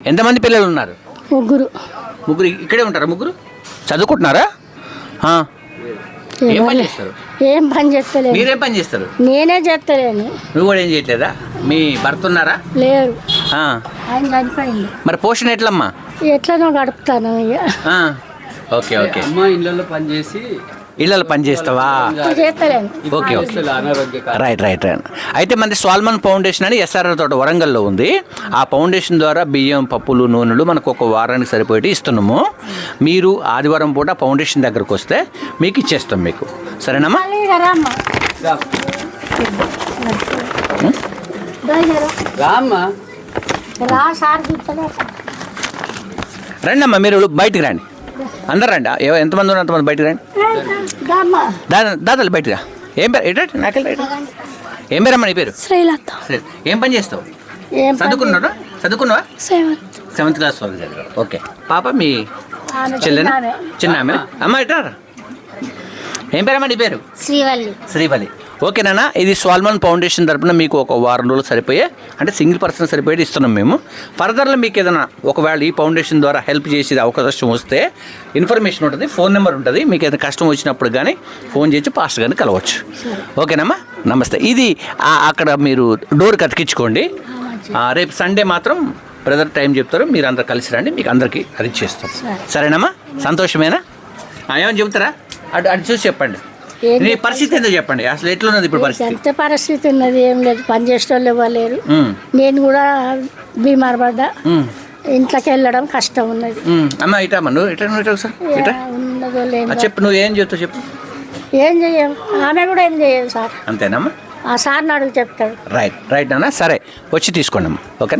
ఎంతమంది పిల్లలు ఉన్నారు? ముగ్గురు. ముగ్గురు ఇక్కడే ఉంటారా? ముగ్గురు చదువుకుంటున్నారా? ఏం పని చేస్తారు? ఏం పని చేస్తలేదు. మీరేం పని చేస్తారు? నేనే చేస్తలేను. నువ్వు కూడా ఏం చేయట్లేదా? మీ భర్త ఉన్నారా? లేరు, ఆ. ఆయన చనిపోయింది. మరి పోషణ ఎట్లమ్మా? ఎట్లనో గడుపుతాను ఇక. Okay okay. అమ్మ ఇళ్ళల్లో పనిచేసి ఇళ్ళలో పని చేస్తావా? చేస్తలేను. Okay okay. అనారోగ్య రైట్ రైట్ రైట్. అయితే మనది స్వాల్మన్ ఫౌండేషన్ అని ఎస్ఆర్ఆర్ తోట వరంగల్లో ఉంది. ఆ ఫౌండేషన్ ద్వారా బియ్యం, పప్పులు, నూనెలు మనకు ఒక వారానికి సరిపోయి ఇస్తున్నాము. మీరు ఆదివారం పూట ఫౌండేషన్ దగ్గరకు వస్తే మీకు ఇచ్చేస్తాం మీకు. సరేనమ్మా? రామ్మా. రండి అమ్మా, మీరు బయటికి రండి. అందరు రండి, ఎంతమంది ఉన్నారు అంతమంది బయటికి రండి. దాదాలు బయటగా. ఏం పేరు? ఎటు నాకెళ్ళి ఏం పేరమ్మా నీ పేరు? శ్రీలత. సరే, ఏం పని చేస్తావు? చదువుకున్నారా? చదువుకున్నావా? 7th క్లాస్ వరకు చదివా. ఓకే. పాప మీ చెల్లెనా? చిన్న ఆమె. అమ్మ ఎట్రా. ఏం పేరమ్మా నీ పేరు? శ్రీవల్లి. శ్రీవల్లి. ఓకే నాన్న, ఇది స్వాల్మన్ ఫౌండేషన్ తరపున మీకు ఒక వారం రోజులు సరిపోయే, అంటే సింగిల్ పర్సన్ సరిపోయేది ఇస్తున్నాం మేము. ఫర్దర్లో మీకు ఏదైనా ఒకవేళ ఈ ఫౌండేషన్ ద్వారా హెల్ప్ చేసే అవకాశం వస్తే ఇన్ఫర్మేషన్ ఉంటుంది, ఫోన్ నెంబర్ ఉంటుంది. మీకు ఏదైనా కష్టం వచ్చినప్పుడు కానీ ఫోన్ చేసి పాస్టర్ గారిని కలవచ్చు. ఓకేనమ్మా? నమస్తే. ఇది అక్కడ మీరు డోర్కి అతికించుకోండి. రేపు సండే మాత్రం బ్రదర్ టైం చెప్తారు, మీరు అందరు కలిసి రండి, మీకు అందరికీ అది చేస్తాం. సరేనమ్మా? సంతోషమేనా? ఏమని చెబుతారా? అటు చూసి చెప్పండి. నీ పరిస్థితి ఏందో చెప్పండి, అసలు ఎట్లున్నది ఇప్పుడు పరిస్థితి? ఎంత పరిస్థితి ఉన్నది, ఏం లేదు, పని చేసే వాళ్ళు ఇవ్వలేరు. నేను కూడా బీమార్ పడ్డా, ఇంట్లోకి వెళ్ళడం కష్టం ఉన్నది. అమ్మ ఇటమ్మా, నువ్వు ఇట్లా సార్ ఇట్లా ఉన్నదో లేదు. చెప్పు, నువ్వు ఏం చెప్తావు చెప్పు. ఏం చెయ్యం, ఆమె కూడా ఏం చెయ్యదు సార్. అంతేనమ్మా? ఆ సార్ని అడుగు చెప్తాడు. రైట్ రైట్ అన్న. సరే, వచ్చి తీసుకోండి అమ్మా. ఓకేనా?